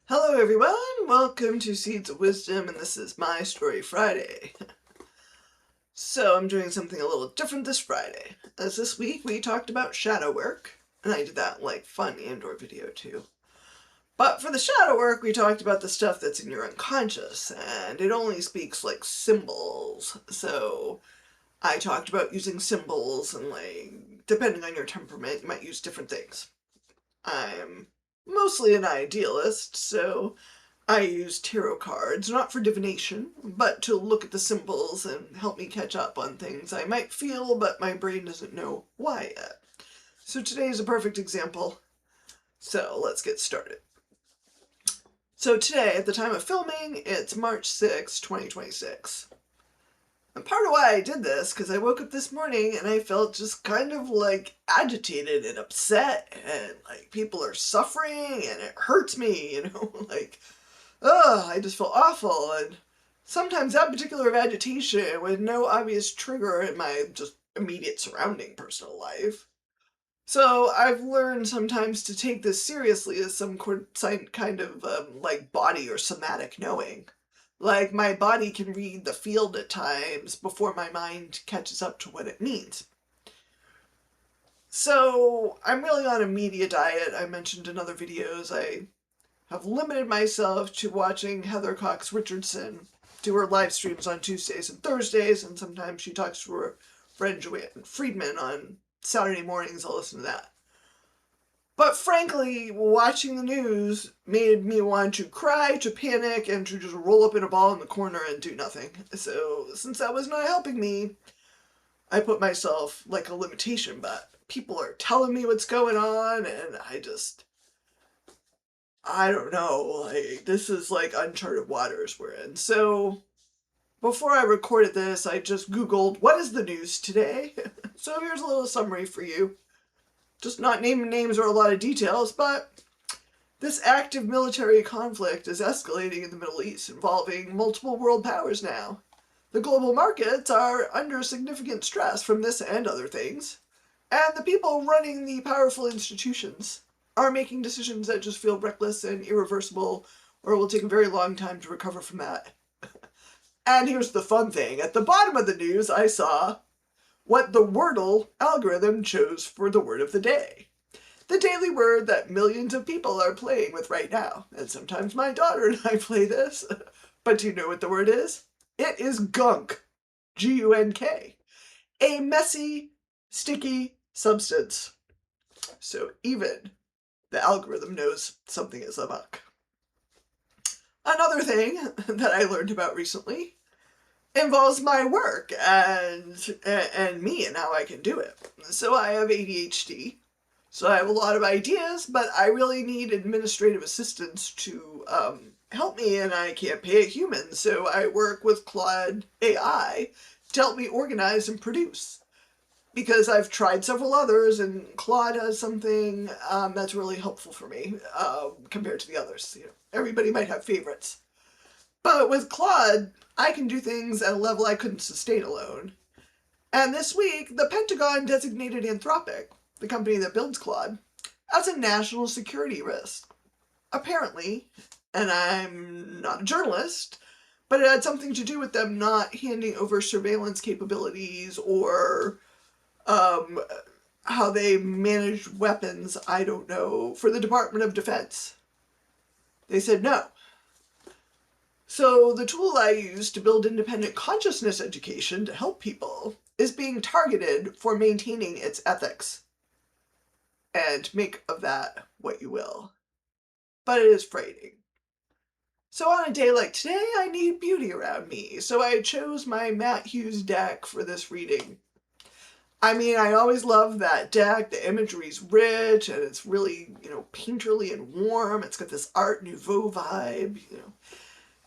Hello everyone, welcome to Seeds of Wisdom, and this is My Story Friday. So I'm doing something a little different this Friday, as this week we talked about shadow work, and I did that like fun Andor video too. But for the shadow work, we talked about the stuff that's in your unconscious, and it only speaks like symbols. So I talked about using symbols, and like, depending on your temperament, you might use different things. I'm mostly an idealist, so I use tarot cards, not for divination, but to look at the symbols and help me catch up on things I might feel, but my brain doesn't know why yet. So today is a perfect example. So let's get started. So today, at the time of filming, it's March 6, 2026. And part of why I did this, because I woke up this morning and I felt just kind of like agitated and upset, and like people are suffering and it hurts me, like, I just feel awful. And sometimes that particular agitation with no obvious trigger in my just immediate surrounding personal life. So I've learned sometimes to take this seriously as some kind of like body or somatic knowing. Like my body can read the field at times before my mind catches up to what it means. So I'm really on a media diet. I mentioned in other videos I have limited myself to watching Heather Cox Richardson do her live streams on Tuesdays and Thursdays, and sometimes she talks to her friend Joanne Friedman on Saturday mornings. I'll listen to that. But frankly, watching the news made me want to cry, to panic, and to just roll up in a ball in the corner and do nothing. So, since that was not helping me, I put myself like a limitation, but people are telling me what's going on, and I don't know, like, this is like uncharted waters we're in. So, before I recorded this, I just Googled, what is the news today? So here's a little summary for you. Just not naming names or a lot of details, but this active military conflict is escalating in the Middle East, involving multiple world powers now. The global markets are under significant stress from this and other things, and the people running the powerful institutions are making decisions that just feel reckless and irreversible, or will take a very long time to recover from that. And here's the fun thing. At the bottom of the news, I saw what the Wordle algorithm chose for the word of the day. The daily word that millions of people are playing with right now. And sometimes my daughter and I play this. But do you know what the word is? It is gunk. G-U-N-K. A messy, sticky substance. So even the algorithm knows something is amok. Another thing that I learned about recently involves my work and me and how I can do it. So I have ADHD. So I have a lot of ideas, but I really need administrative assistance to help me, and I can't pay a human. So I work with Claude AI to help me organize and produce. Because I've tried several others, and Claude has something that's really helpful for me compared to the others. Everybody might have favorites. But with Claude, I can do things at a level I couldn't sustain alone. And this week, the Pentagon designated Anthropic, the company that builds Claude, as a national security risk. Apparently, and I'm not a journalist, but it had something to do with them not handing over surveillance capabilities or how they manage weapons, I don't know, for the Department of Defense. They said no. So the tool I use to build independent consciousness education to help people is being targeted for maintaining its ethics. And make of that what you will. But it is frightening. So on a day like today, I need beauty around me, so I chose my Matt Hughes deck for this reading. I mean, I always love that deck. The imagery's rich, and it's really, painterly and warm. It's got this Art Nouveau vibe.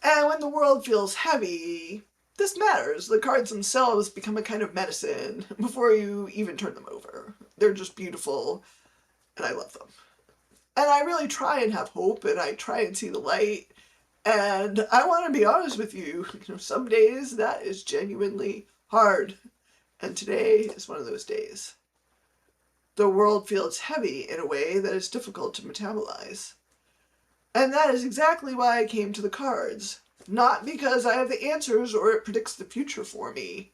And when the world feels heavy, this matters. The cards themselves become a kind of medicine before you even turn them over. They're just beautiful, and I love them. And I really try and have hope, and I try and see the light. And I want to be honest with you, some days that is genuinely hard. And today is one of those days. The world feels heavy in a way that is difficult to metabolize. And that is exactly why I came to the cards. Not because I have the answers or it predicts the future for me,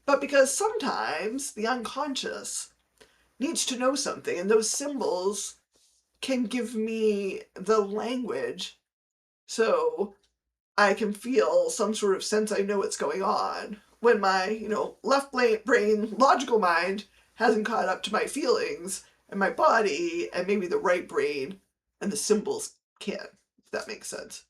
but because sometimes the unconscious needs to know something, and those symbols can give me the language so I can feel some sort of sense I know what's going on when my, left brain, logical mind hasn't caught up to my feelings and my body, and maybe the right brain and the symbols can, if that makes sense.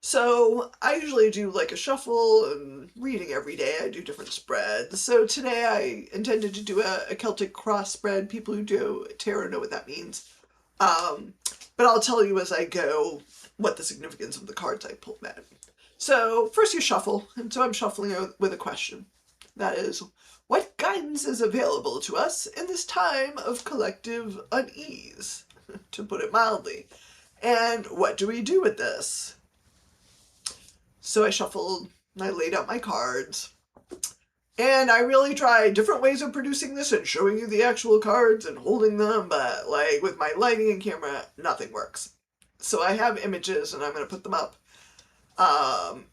So I usually do like a shuffle and reading every day. I do different spreads. So today I intended to do a Celtic Cross spread. People who do tarot know what that means. But I'll tell you as I go what the significance of the cards I pulled meant. So first you shuffle, and so I'm shuffling with a question. That is, what guidance is available to us in this time of collective unease, to put it mildly? And what do we do with this? So I shuffled, and I laid out my cards, and I really tried different ways of producing this and showing you the actual cards and holding them, but like with my lighting and camera, nothing works. So I have images, and I'm going to put them up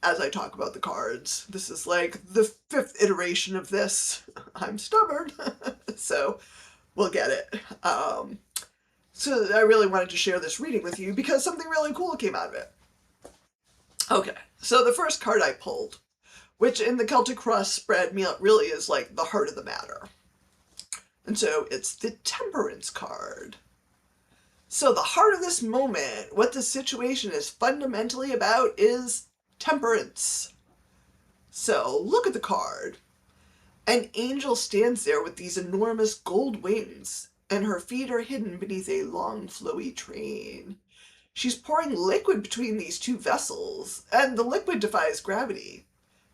as I talk about the cards. This is like the 5th iteration of this. I'm stubborn, so we'll get it. So I really wanted to share this reading with you because something really cool came out of it. Okay, so the first card I pulled, which in the Celtic Cross spread really is like the heart of the matter. And so it's the Temperance card. So the heart of this moment, what the situation is fundamentally about, is temperance. So look at the card. An angel stands there with these enormous gold wings, and her feet are hidden beneath a long flowy train. She's pouring liquid between these two vessels, and the liquid defies gravity.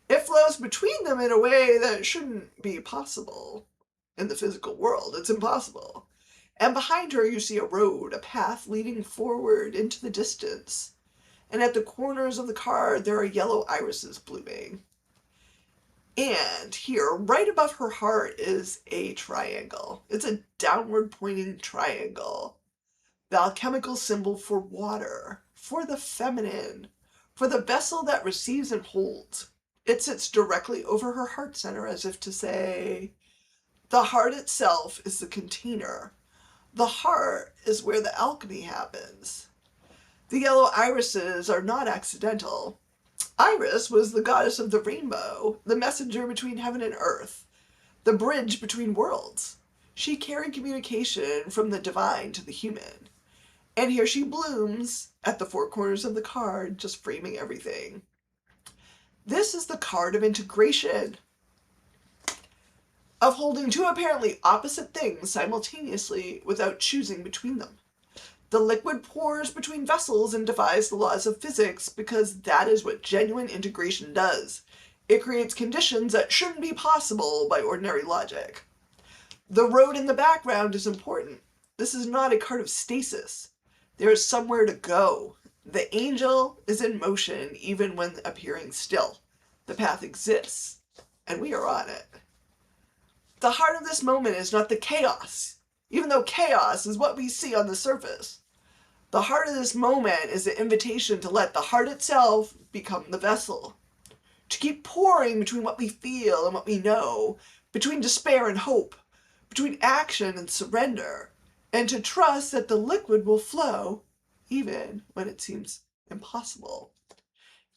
It flows between them in a way that shouldn't be possible in the physical world. It's impossible. And behind her you see a road, a path leading forward into the distance. And at the corners of the card there are yellow irises blooming. And here, right above her heart, is a triangle. It's a downward pointing triangle. The alchemical symbol for water, for the feminine, for the vessel that receives and holds. It sits directly over her heart center as if to say, the heart itself is the container. The heart is where the alchemy happens. The yellow irises are not accidental. Iris was the goddess of the rainbow, the messenger between heaven and earth, the bridge between worlds. She carried communication from the divine to the human. And here she blooms at the 4 corners of the card, just framing everything. This is the card of integration, of holding 2 apparently opposite things simultaneously without choosing between them. The liquid pours between vessels and defies the laws of physics because that is what genuine integration does. It creates conditions that shouldn't be possible by ordinary logic. The road in the background is important. This is not a card of stasis. There is somewhere to go. The angel is in motion even when appearing still. The path exists, and we are on it. The heart of this moment is not the chaos, even though chaos is what we see on the surface. The heart of this moment is the invitation to let the heart itself become the vessel. To keep pouring between what we feel and what we know, between despair and hope, between action and surrender, and to trust that the liquid will flow even when it seems impossible.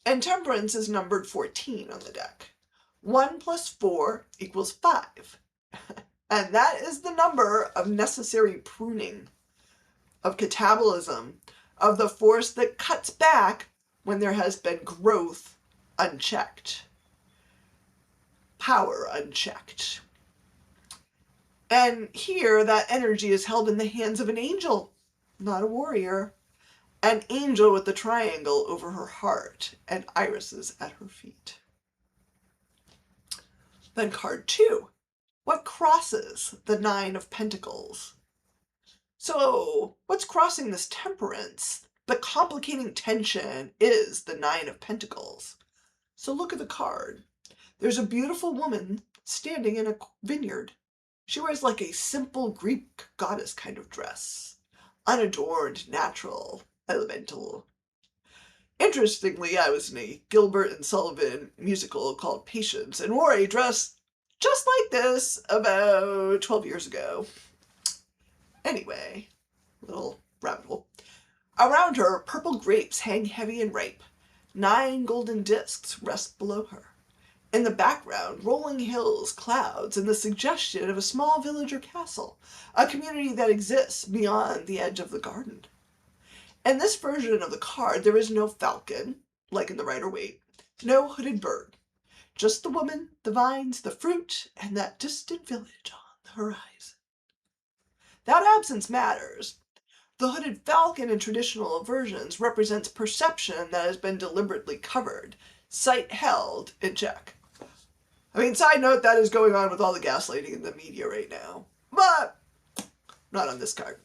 And temperance is numbered 14 on the deck. 1 plus 4 equals 5. And that is the number of necessary pruning, of catabolism, of the force that cuts back when there has been growth unchecked, power unchecked. And here that energy is held in the hands of an angel, not a warrior. An angel with the triangle over her heart and irises at her feet. Then card 2. What crosses the 9 of Pentacles? So what's crossing this temperance? The complicating tension is the 9 of Pentacles. So look at the card. There's a beautiful woman standing in a vineyard. She wears like a simple Greek goddess kind of dress. Unadorned, natural. elemental. Interestingly, I was in a Gilbert and Sullivan musical called Patience and wore a dress just like this about 12 years ago. Anyway, little rabbit hole. Around her, purple grapes hang heavy and ripe. 9 golden discs rest below her. In the background, rolling hills, clouds, and the suggestion of a small village or castle, a community that exists beyond the edge of the garden. In this version of the card, there is no falcon, like in the Rider-Waite, no hooded bird, just the woman, the vines, the fruit, and that distant village on the horizon. That absence matters. The hooded falcon in traditional versions represents perception that has been deliberately covered, sight held in check. I mean, side note, that is going on with all the gaslighting in the media right now, but not on this card.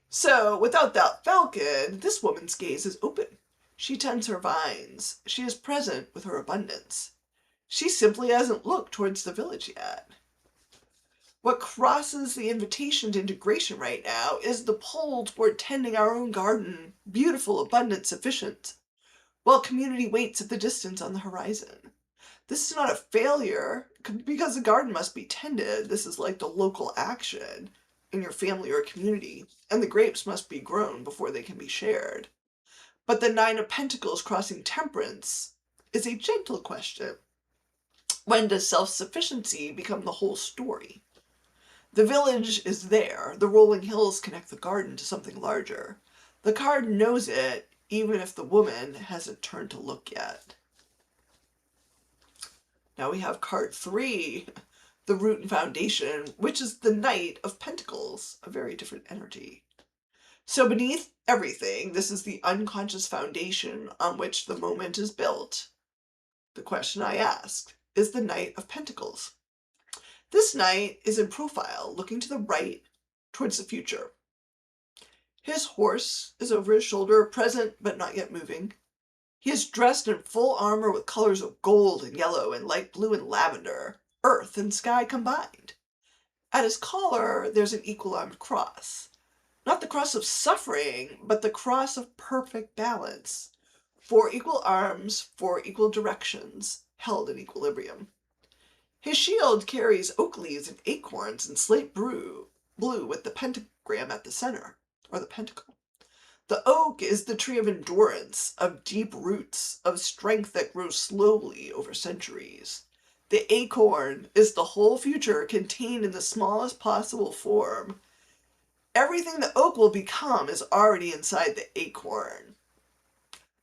So, without that falcon, this woman's gaze is open. She tends her vines. She is present with her abundance. She simply hasn't looked towards the village yet. What crosses the invitation to integration right now is the pull toward tending our own garden, beautiful, abundant, sufficient, while community waits at the distance on the horizon. This is not a failure, because the garden must be tended. This is like the local action in your family or community, and the grapes must be grown before they can be shared. But the 9 of Pentacles crossing Temperance is a gentle question. When does self-sufficiency become the whole story? The village is there. The rolling hills connect the garden to something larger. The card knows it, even if the woman hasn't turned to look yet. Now we have card 3, the root and foundation, which is the Knight of Pentacles, a very different energy. So beneath everything, this is the unconscious foundation on which the moment is built. The question I asked is the Knight of Pentacles. This knight is in profile, looking to the right, towards the future. His horse is over his shoulder, present but not yet moving. He is dressed in full armor with colors of gold and yellow and light blue and lavender, earth and sky combined. At his collar, there's an equal-armed cross. Not the cross of suffering, but the cross of perfect balance. 4 equal arms, 4 equal directions, held in equilibrium. His shield carries oak leaves and acorns in slate blue with the pentagram at the center, or the pentacle. The oak is the tree of endurance, of deep roots, of strength that grows slowly over centuries. The acorn is the whole future contained in the smallest possible form. Everything the oak will become is already inside the acorn.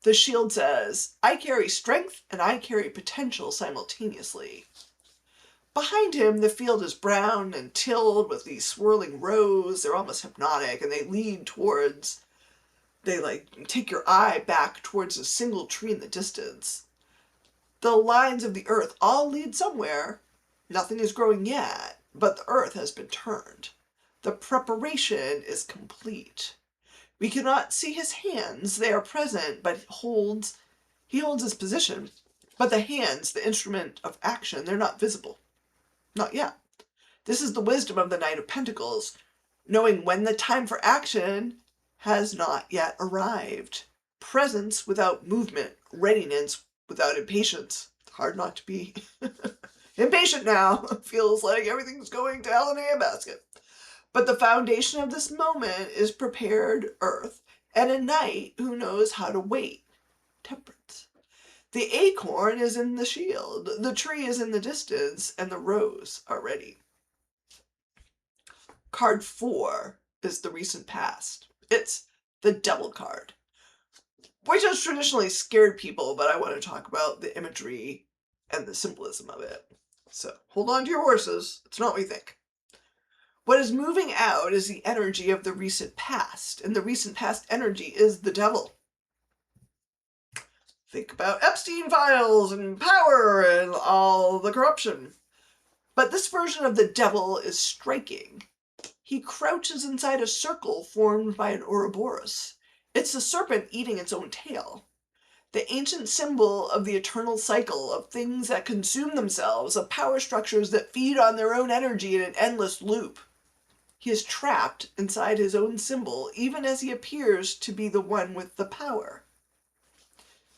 The shield says, I carry strength and I carry potential simultaneously. Behind him, the field is brown and tilled with these swirling rows. They're almost hypnotic, and they lead towards, they take your eye back towards a single tree in the distance. The lines of the earth all lead somewhere. Nothing is growing yet, but the earth has been turned. The preparation is complete. We cannot see his hands. They are present, but he holds his position. But the hands, the instrument of action, they're not visible. Not yet. This is the wisdom of the Knight of Pentacles, knowing when the time for action has not yet arrived. Presence without movement, readiness without impatience. It's hard not to be impatient now. It feels like everything's going to hell in a handbasket. But the foundation of this moment is prepared earth and a knight who knows how to wait. Temperance. The acorn is in the shield, the tree is in the distance, and the rows are ready. Card 4 is the recent past. It's the Devil card, which has traditionally scared people, but I want to talk about the imagery and the symbolism of it. So hold on to your horses. It's not what you think. What is moving out is the energy of the recent past, and the recent past energy is the devil. Think about Epstein files and power and all the corruption. But this version of the devil is striking. He crouches inside a circle formed by an Ouroboros. It's the serpent eating its own tail. The ancient symbol of the eternal cycle of things that consume themselves, of power structures that feed on their own energy in an endless loop. He is trapped inside his own symbol, even as he appears to be the one with the power.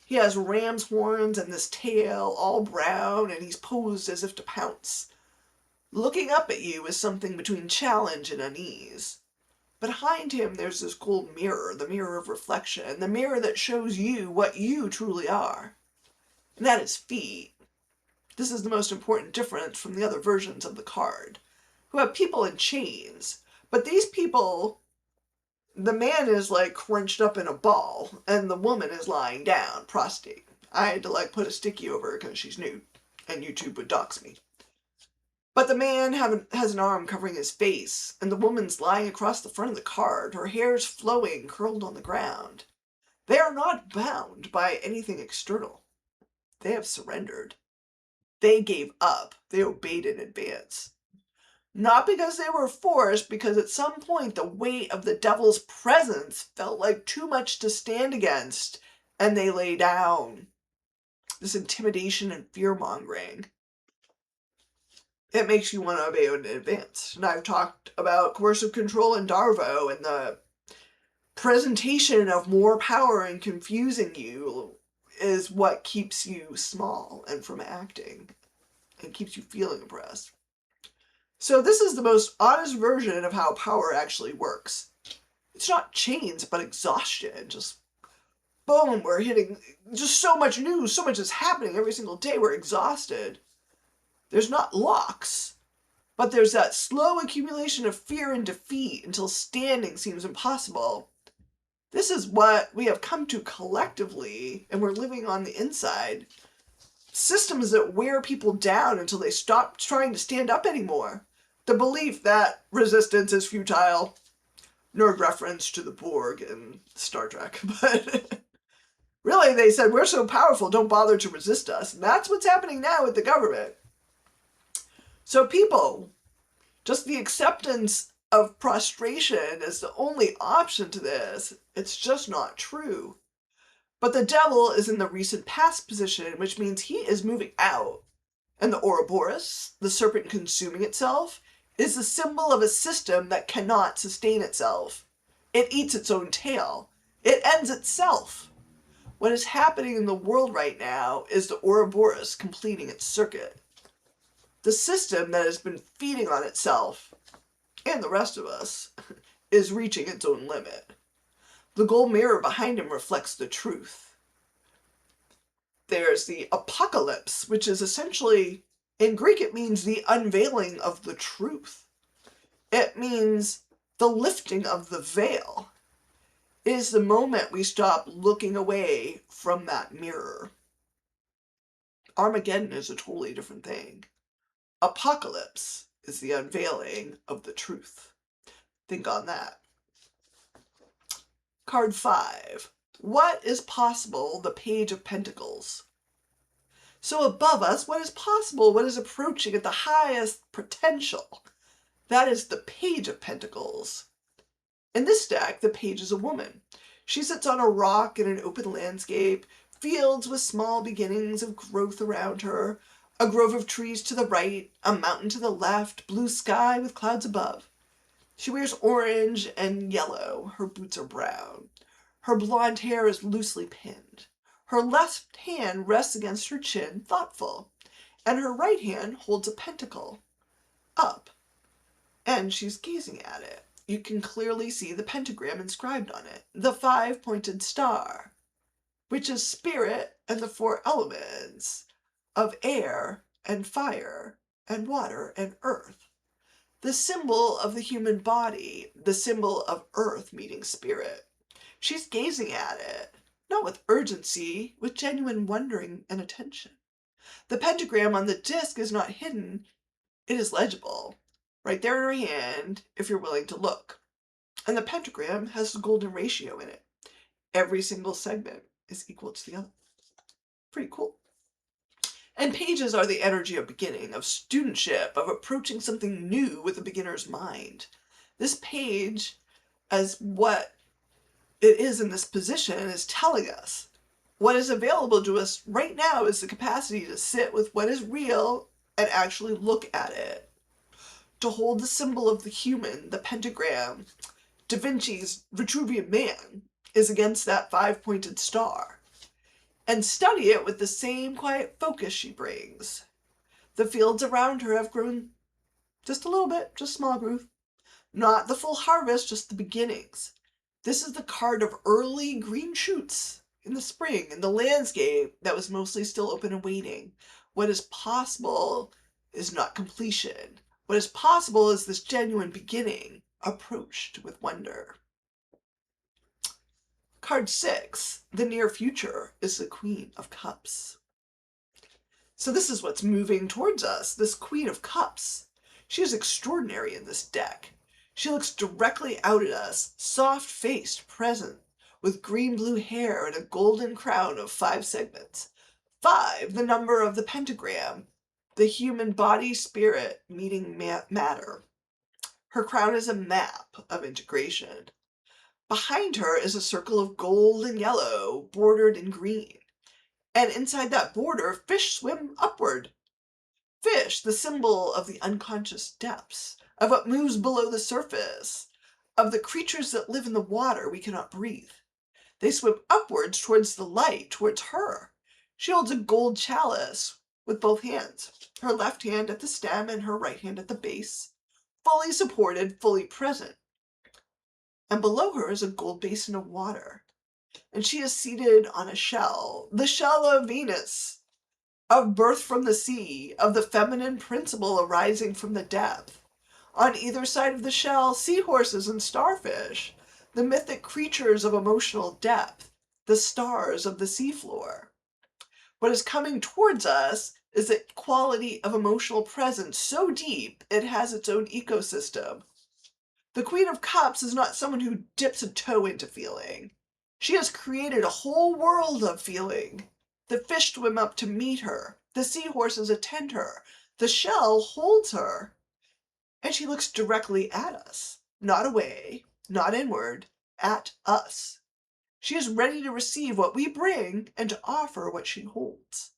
He has ram's horns and this tail, all brown, and he's posed as if to pounce. Looking up at you is something between challenge and unease. Behind him there's this gold mirror, the mirror of reflection, the mirror that shows you what you truly are. And that is feet. This is the most important difference from the other versions of the card, who have people in chains. But these people, the man is like crunched up in a ball, and the woman is lying down, prostrate. I had to like put a sticky over her because she's nude, and YouTube would dox me. But the man has an arm covering his face, and the woman's lying across the front of the card, her hair's flowing, curled on the ground. They are not bound by anything external. They have surrendered. They gave up. They obeyed in advance. Not because they were forced, because at some point the weight of the devil's presence felt like too much to stand against, and they lay down. This intimidation and fear-mongering. It makes you want to obey in advance. And I've talked about coercive control in Darvo, and the presentation of more power and confusing you is what keeps you small and from acting, and keeps you feeling oppressed. So this is the most honest version of how power actually works. It's not chains, but exhaustion. Just boom, we're hitting just so much news, so much is happening every single day, we're exhausted. There's not locks, but there's that slow accumulation of fear and defeat until standing seems impossible. This is what we have come to collectively, and we're living on the inside. Systems that wear people down until they stop trying to stand up anymore. The belief that resistance is futile. Nerd reference to the Borg in Star Trek. But really, they said, we're so powerful, don't bother to resist us. And that's what's happening now with the government. So people, just the acceptance of prostration is the only option to this. It's just not true. But the devil is in the recent past position, which means he is moving out. And the Ouroboros, the serpent consuming itself, is the symbol of a system that cannot sustain itself. It eats its own tail. It ends itself. What is happening in the world right now is the Ouroboros completing its circuit. The system that has been feeding on itself, and the rest of us, is reaching its own limit. The gold mirror behind him reflects the truth. There's the apocalypse, which is essentially, in Greek it means the unveiling of the truth. It means the lifting of the veil. It is the moment we stop looking away from that mirror. Armageddon is a totally different thing. Apocalypse is the unveiling of the truth. Think on that. Card 5. What is possible? The Page of Pentacles. So above us, what is possible? What is approaching at the highest potential? That is the Page of Pentacles. In this deck, the page is a woman. She sits on a rock in an open landscape, fields with small beginnings of growth around her, a grove of trees to the right, a mountain to the left, blue sky with clouds above. She wears orange and yellow. Her boots are brown. Her blonde hair is loosely pinned. Her left hand rests against her chin, thoughtful, and her right hand holds a pentacle, up, and she's gazing at it. You can clearly see the pentagram inscribed on it, the 5-pointed star, which is spirit and the 4 elements of air and fire and water and earth. The symbol of the human body, the symbol of earth meeting spirit. She's gazing at it, not with urgency, with genuine wondering and attention. The pentagram on the disc is not hidden, it is legible, right there in her hand, if you're willing to look. And the pentagram has the golden ratio in it. Every single segment is equal to the other. Pretty cool. And pages are the energy of beginning, of studentship, of approaching something new with a beginner's mind. This page, as what it is in this position, is telling us what is available to us right now is the capacity to sit with what is real and actually look at it. to hold the symbol of the human, the pentagram. Da Vinci's Vitruvian Man is against that five-pointed star. And study it with the same quiet focus she brings. The fields around her have grown just a little bit, just small growth. Not the full harvest, just the beginnings. This is the card of early green shoots in the spring, in the landscape that was mostly still open and waiting. What is possible is not completion. What is possible is this genuine beginning, approached with wonder. Card 6, the near future, is the Queen of Cups. So this is what's moving towards us, this Queen of Cups. She is extraordinary in this deck. She looks directly out at us, soft-faced, present, with green-blue hair and a golden crown of 5 segments. 5, the number of the pentagram, the human body spirit meeting matter. Her crown is a map of integration. Behind her is a circle of gold and yellow, bordered in green. And inside that border, fish swim upward. Fish, the symbol of the unconscious depths, of what moves below the surface, of the creatures that live in the water we cannot breathe. They swim upwards towards the light, towards her. She holds a gold chalice with both hands, her left hand at the stem and her right hand at the base, fully supported, fully present. And below her is a gold basin of water. And she is seated on a shell, the shell of Venus, of birth from the sea, of the feminine principle arising from the depth. On either side of the shell, seahorses and starfish, the mythic creatures of emotional depth, the stars of the seafloor. What is coming towards us is that quality of emotional presence so deep it has its own ecosystem. The Queen of Cups is not someone who dips a toe into feeling. She has created a whole world of feeling. The fish swim up to meet her. The seahorses attend her. The shell holds her. And she looks directly at us. Not away, not inward, at us. She is ready to receive what we bring and to offer what she holds.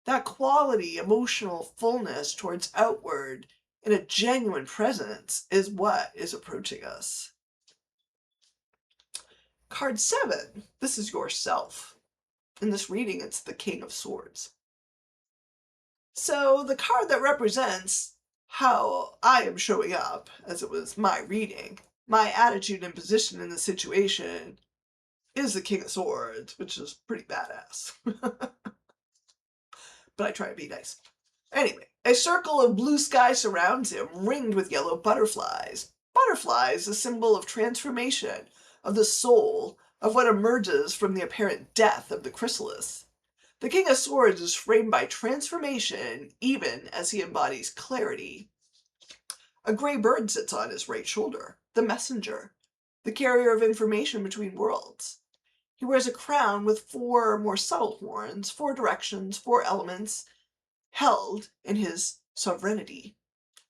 That quality, emotional fullness towards outward, in a genuine presence, is what is approaching us. Card 7, this is yourself. In this reading, it's the King of Swords. So the card that represents how I am showing up, as it was my reading, my attitude and position in the situation, is the King of Swords, which is pretty badass. But I try to be nice. Anyway, a circle of blue sky surrounds him, ringed with yellow butterflies. Butterflies, a symbol of transformation, of the soul, of what emerges from the apparent death of the chrysalis. The King of Swords is framed by transformation, even as he embodies clarity. A gray bird sits on his right shoulder, the messenger, the carrier of information between worlds. He wears a crown with 4 more subtle horns, 4 directions, 4 elements, held in his sovereignty.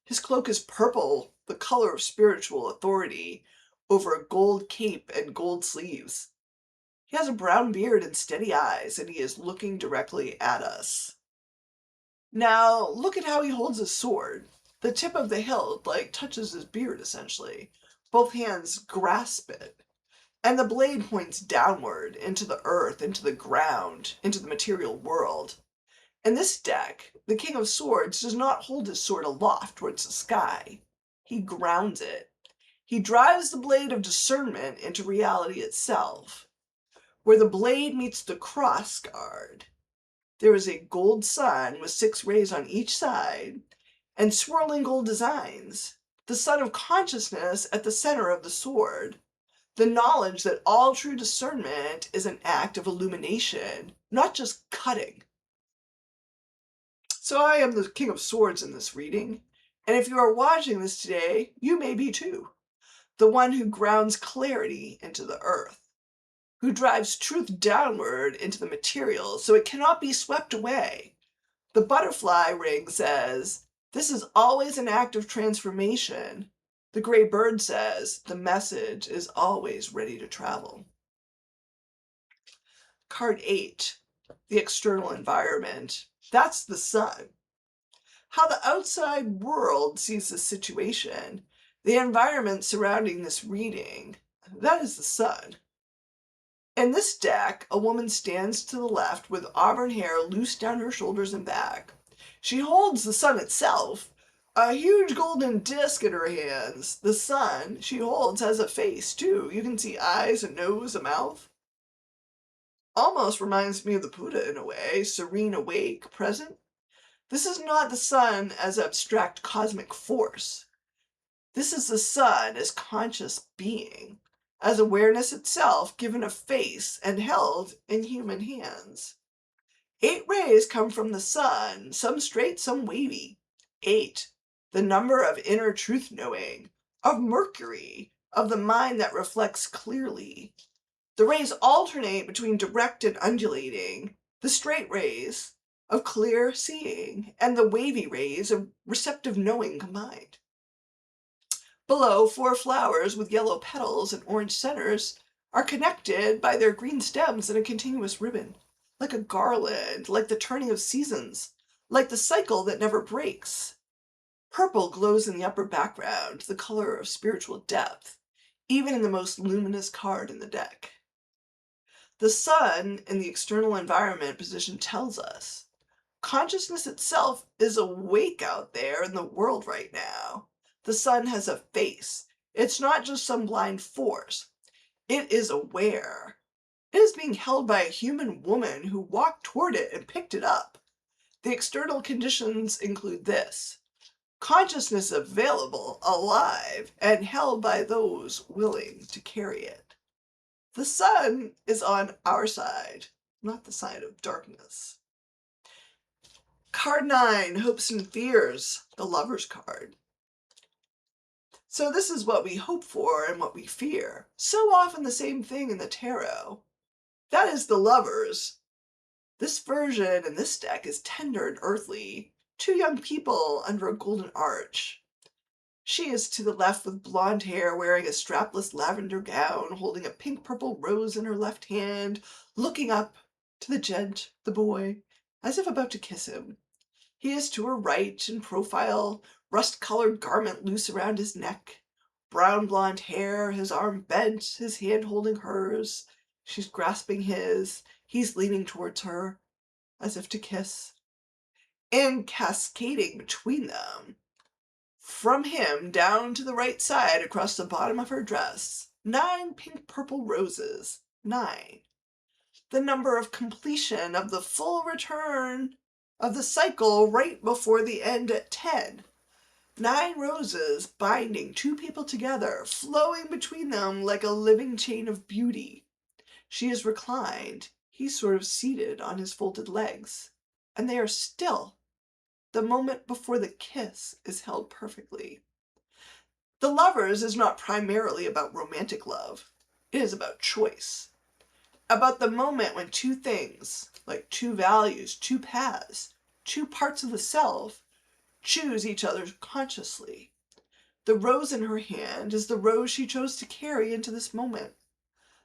His cloak is purple, the color of spiritual authority, over a gold cape and gold sleeves. He has a brown beard and steady eyes, and he is looking directly at us. Now, look at how he holds his sword. The tip of the hilt, touches his beard, essentially. Both hands grasp it. And the blade points downward, into the earth, into the ground, into the material world. In this deck, the King of Swords does not hold his sword aloft towards the sky. He grounds it. He drives the blade of discernment into reality itself. Where the blade meets the cross guard, there is a gold sun with 6 rays on each side, and swirling gold designs. The sun of consciousness at the center of the sword. The knowledge that all true discernment is an act of illumination, not just cutting. So I am the King of Swords in this reading, and if you are watching this today, you may be too. The one who grounds clarity into the earth, who drives truth downward into the material so it cannot be swept away. The butterfly ring says, this is always an act of transformation. The gray bird says, the message is always ready to travel. Card 8, the external environment. That's the sun. how the outside world sees the situation, the environment surrounding this reading. That is the sun. In this deck, a woman stands to the left with auburn hair loose down her shoulders and back. She holds the sun itself, a huge golden disc in her hands. The sun she holds has a face, too. You can see eyes, a nose, a mouth. Almost reminds me of the Buddha in a way, serene, awake, present. This is not the sun as abstract cosmic force. This is the sun as conscious being, as awareness itself given a face and held in human hands. 8 rays come from the sun, some straight, some wavy. 8, the number of inner truth knowing, of Mercury, of the mind that reflects clearly. The rays alternate between direct and undulating, the straight rays of clear seeing, and the wavy rays of receptive knowing combined. Below, 4 flowers with yellow petals and orange centers are connected by their green stems in a continuous ribbon, like a garland, like the turning of seasons, like the cycle that never breaks. Purple glows in the upper background, the color of spiritual depth, even in the most luminous card in the deck. The sun in the external environment position tells us consciousness itself is awake out there in the world right now. The sun has a face. It's not just some blind force. It is aware. It is being held by a human woman who walked toward it and picked it up. The external conditions include this: consciousness available, alive, and held by those willing to carry it. The sun is on our side, not the side of darkness. Card 9, Hopes and Fears, the Lover's card. So this is what we hope for and what we fear. So often the same thing in the tarot. That is the Lovers. This version in this deck is tender and earthly. 2 young people under a golden arch. She is to the left with blonde hair, wearing a strapless lavender gown, holding a pink-purple rose in her left hand, looking up to the gent, the boy, as if about to kiss him. He is to her right, in profile, rust-colored garment loose around his neck, brown blonde hair, his arm bent, his hand holding hers. She's grasping his. He's leaning towards her, as if to kiss. And cascading between them, from him down to the right side across the bottom of her dress, 9 pink-purple roses. 9. The number of completion of the full return of the cycle right before the end at 10. 9 roses binding 2 people together, flowing between them like a living chain of beauty. She is reclined, he's sort of seated on his folded legs, and they are still. The moment before the kiss is held perfectly. The Lovers is not primarily about romantic love. It is about choice. About the moment when 2 things, like 2 values, 2 paths, 2 parts of the self, choose each other consciously. The rose in her hand is the rose she chose to carry into this moment.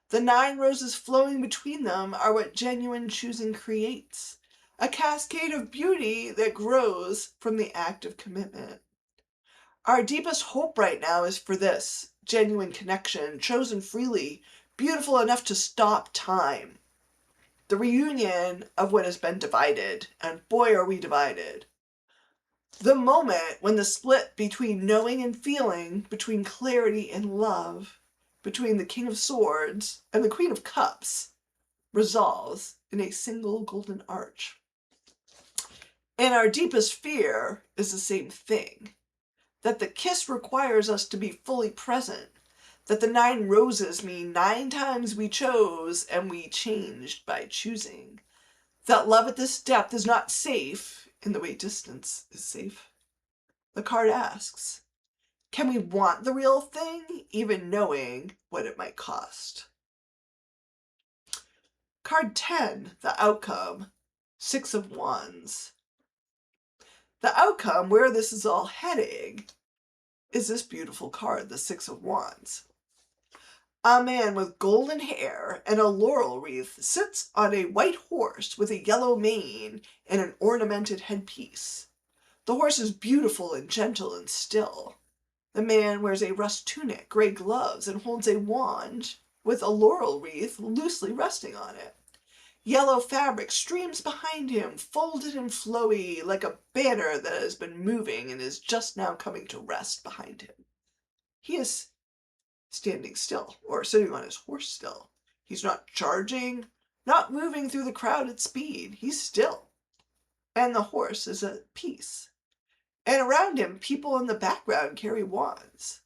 The 9 roses flowing between them are what genuine choosing creates. A cascade of beauty that grows from the act of commitment. Our deepest hope right now is for this genuine connection, chosen freely, beautiful enough to stop time. The reunion of what has been divided, and boy are we divided. The moment when the split between knowing and feeling, between clarity and love, between the King of Swords and the Queen of Cups, resolves in a single golden arch. And our deepest fear is the same thing. That the kiss requires us to be fully present, that the 9 roses mean 9 times we chose and we changed by choosing, that love at this depth is not safe in the way distance is safe. The card asks, can we want the real thing, even knowing what it might cost? Card 10, the outcome, 6 of Wands. The outcome, where this is all heading, is this beautiful card, the 6 of Wands. A man with golden hair and a laurel wreath sits on a white horse with a yellow mane and an ornamented headpiece. The horse is beautiful and gentle and still. The man wears a rust tunic, gray gloves, and holds a wand with a laurel wreath loosely resting on it. Yellow fabric streams behind him, folded and flowy, like a banner that has been moving and is just now coming to rest behind him. He is standing still, or sitting on his horse still. He's not charging, not moving through the crowd at speed. He's still. And the horse is at peace. And around him, people in the background carry wands.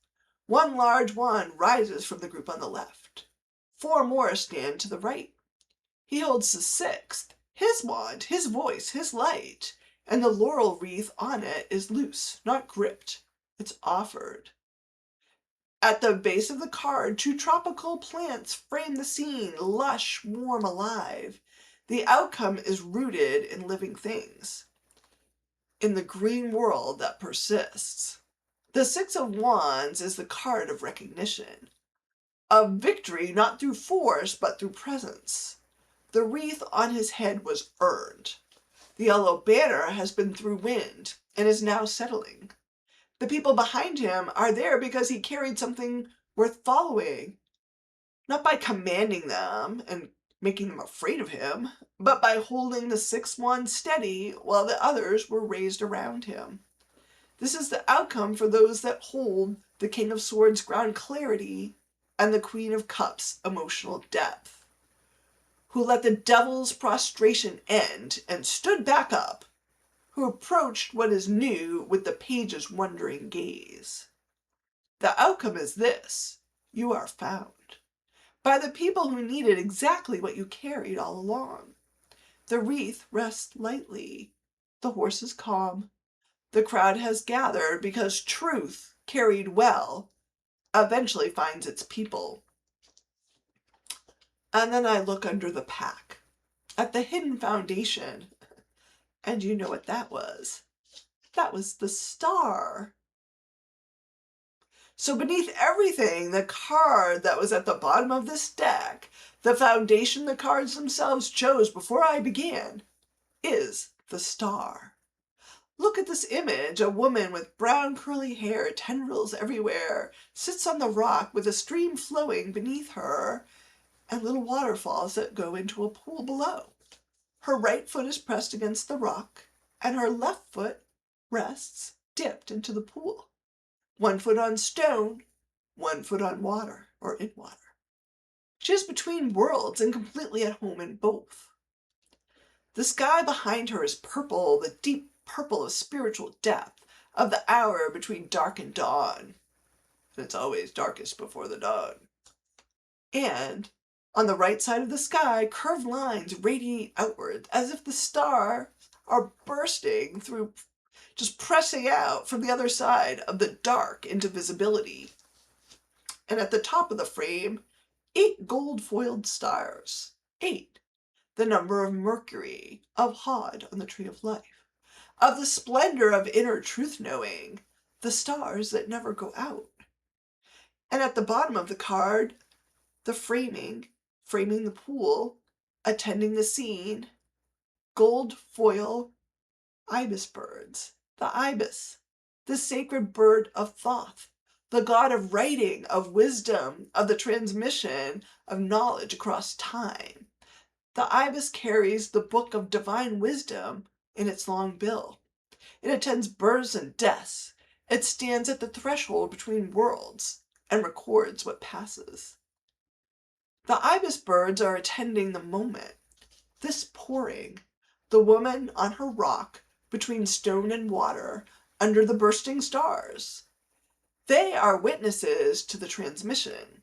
One large wand rises from the group on the left. 4 more stand to the right. He holds the 6th, his wand, his voice, his light, and the laurel wreath on it is loose, not gripped. It's offered. At the base of the card, 2 tropical plants frame the scene, lush, warm, alive. The outcome is rooted in living things, in the green world that persists. The 6 of Wands is the card of recognition, of victory not through force but through presence. The wreath on his head was earned. The yellow banner has been through wind and is now settling. The people behind him are there because he carried something worth following, not by commanding them and making them afraid of him, but by holding the 6th wand steady while the others were raised around him. This is the outcome for those that hold the King of Swords' ground clarity and the Queen of Cups' emotional depth, who let the devil's prostration end and stood back up, who approached what is new with the page's wondering gaze. The outcome is this: you are found by the people who needed exactly what you carried all along. The wreath rests lightly. The horse is calm. The crowd has gathered because truth, carried well, eventually finds its people. And then I look under the pack at the hidden foundation, and you know what that was. That was the star. So beneath everything, the card that was at the bottom of this deck, the foundation the cards themselves chose before I began, is the star. Look at this image. A woman with brown curly hair, tendrils everywhere, sits on the rock with a stream flowing beneath her and little waterfalls that go into a pool below. Her right foot is pressed against the rock and her left foot rests dipped into the pool. 1 foot on stone, 1 foot on water, or in water. She is between worlds and completely at home in both. The sky behind her is purple, the deep purple of spiritual depth, of the hour between dark and dawn. And it's always darkest before the dawn. And on the right side of the sky, curved lines radiate outward, as if the stars are bursting through, just pressing out from the other side of the dark into visibility. And at the top of the frame, 8 gold-foiled stars. 8, the number of Mercury, of Hod on the Tree of Life, of the splendor of inner truth-knowing, the stars that never go out. And at the bottom of the card, the framing the pool, attending the scene, gold foil ibis birds, the ibis, the sacred bird of Thoth, the god of writing, of wisdom, of the transmission of knowledge across time. The ibis carries the book of divine wisdom in its long bill. It attends births and deaths. It stands at the threshold between worlds and records what passes. The ibis birds are attending the moment, this pouring, the woman on her rock between stone and water under the bursting stars. They are witnesses to the transmission.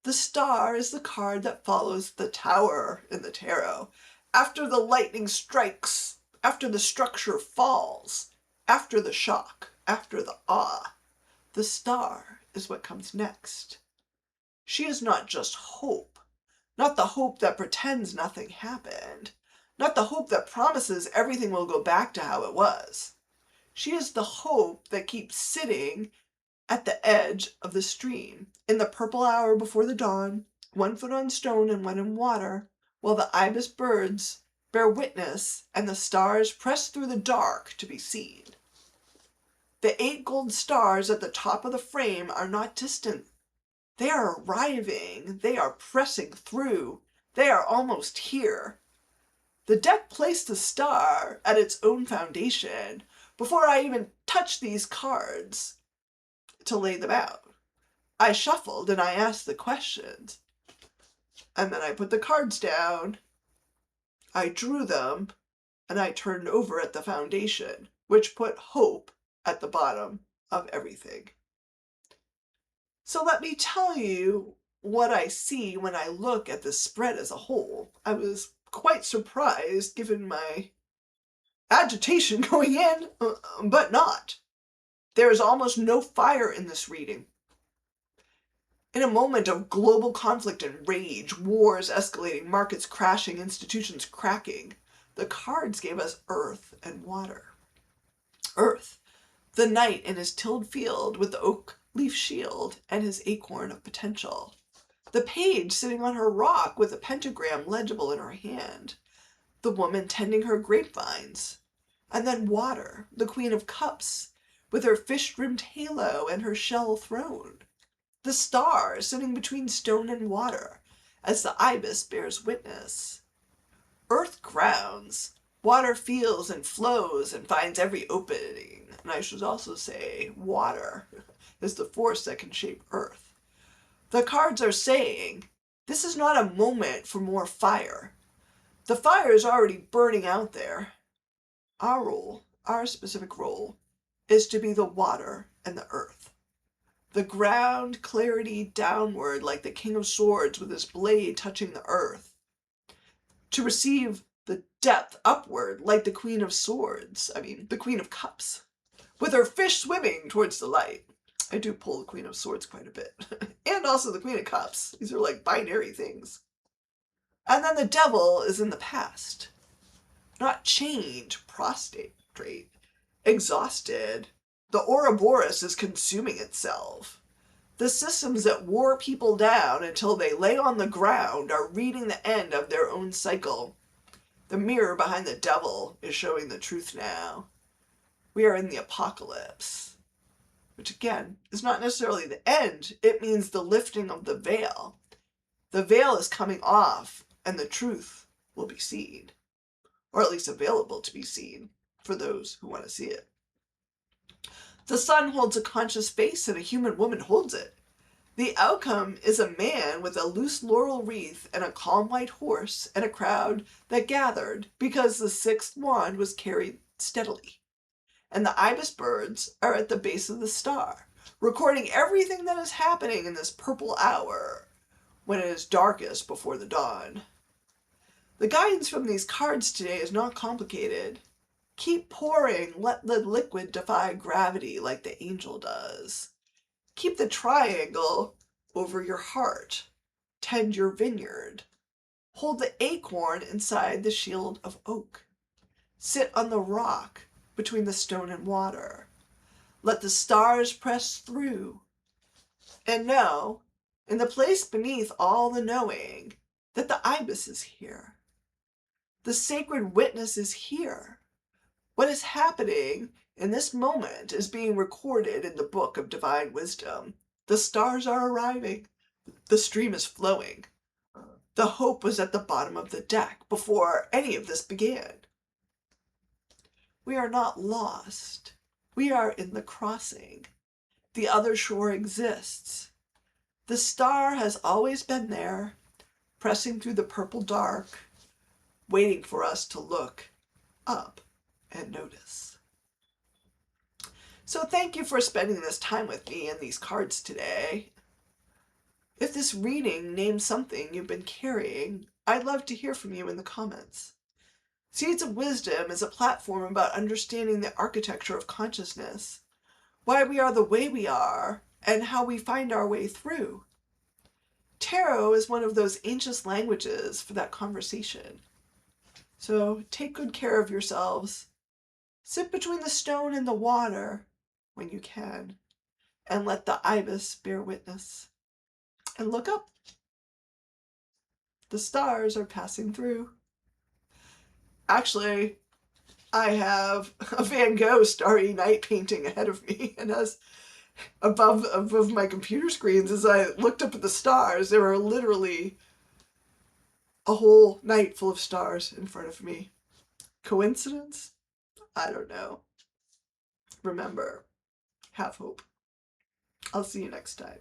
The star is the card that follows the tower in the tarot. After the lightning strikes, after the structure falls, after the shock, after the awe, the star is what comes next. She is not just hope, not the hope that pretends nothing happened, not the hope that promises everything will go back to how it was. She is the hope that keeps sitting at the edge of the stream, in the purple hour before the dawn, 1 foot on stone and 1 in water, while the ibis birds bear witness, and the stars press through the dark to be seen. The 8 gold stars at the top of the frame are not distant. They are arriving. They are pressing through. They are almost here. The deck placed the star at its own foundation before I even touched these cards to lay them out. I shuffled and I asked the questions. And then I put the cards down. I drew them and I turned over at the foundation, which put hope at the bottom of everything. So let me tell you what I see when I look at the spread as a whole. I was quite surprised given my agitation going in, but not. There is almost no fire in this reading. In a moment of global conflict and rage, wars escalating, markets crashing, institutions cracking, the cards gave us earth and water. Earth, the knight in his tilled field with the oak leaf shield and his acorn of potential. The page sitting on her rock with a pentagram legible in her hand. The woman tending her grapevines. And then water, the queen of cups, with her fish-rimmed halo and her shell throne. The star sitting between stone and water, as the ibis bears witness. Earth grounds, water feels and flows and finds every opening. And I should also say, water is the force that can shape earth. The cards are saying, this is not a moment for more fire. The fire is already burning out there. Our role, our specific role, is to be the water and the earth. The ground clarity downward like the King of Swords with his blade touching the earth. To receive the depth upward like the Queen of Swords, the Queen of Cups, with her fish swimming towards the light. I do pull the Queen of Swords quite a bit. And also the Queen of Cups. These are like binary things. And then the devil is in the past. Not chained, prostrate, exhausted. The Ouroboros is consuming itself. The systems that wore people down until they lay on the ground are reading the end of their own cycle. The mirror behind the devil is showing the truth now. We are in the apocalypse, which again is not necessarily the end. It means the lifting of the veil. The veil is coming off and the truth will be seen, or at least available to be seen for those who want to see it. The sun holds a conscious face and a human woman holds it. The outcome is a man with a loose laurel wreath and a calm white horse and a crowd that gathered because the sixth wand was carried steadily. And the ibis birds are at the base of the star, recording everything that is happening in this purple hour when it is darkest before the dawn. The guidance from these cards today is not complicated. Keep pouring, let the liquid defy gravity like the angel does. Keep the triangle over your heart. Tend your vineyard. Hold the acorn inside the shield of oak. Sit on the rock between the stone and water. Let the stars press through. And know, in the place beneath all the knowing, that the ibis is here. The sacred witness is here. What is happening in this moment is being recorded in the book of divine wisdom. The stars are arriving. The stream is flowing. The hope was at the bottom of the deck before any of this began. We are not lost. We are in the crossing. The other shore exists. The star has always been there, pressing through the purple dark, waiting for us to look up and notice. So thank you for spending this time with me and these cards today. If this reading names something you've been carrying, I'd love to hear from you in the comments. Seeds of Wisdom is a platform about understanding the architecture of consciousness, why we are the way we are, and how we find our way through. Tarot is one of those ancient languages for that conversation. So take good care of yourselves. Sit between the stone and the water when you can, and let the ibis bear witness. And look up. The stars are passing through. Actually, I have a Van Gogh Starry Night painting ahead of me, and as above my computer screens, as I looked up at the stars, there were literally a whole night full of stars in front of me. Coincidence? I don't know. Remember, have hope. I'll see you next time.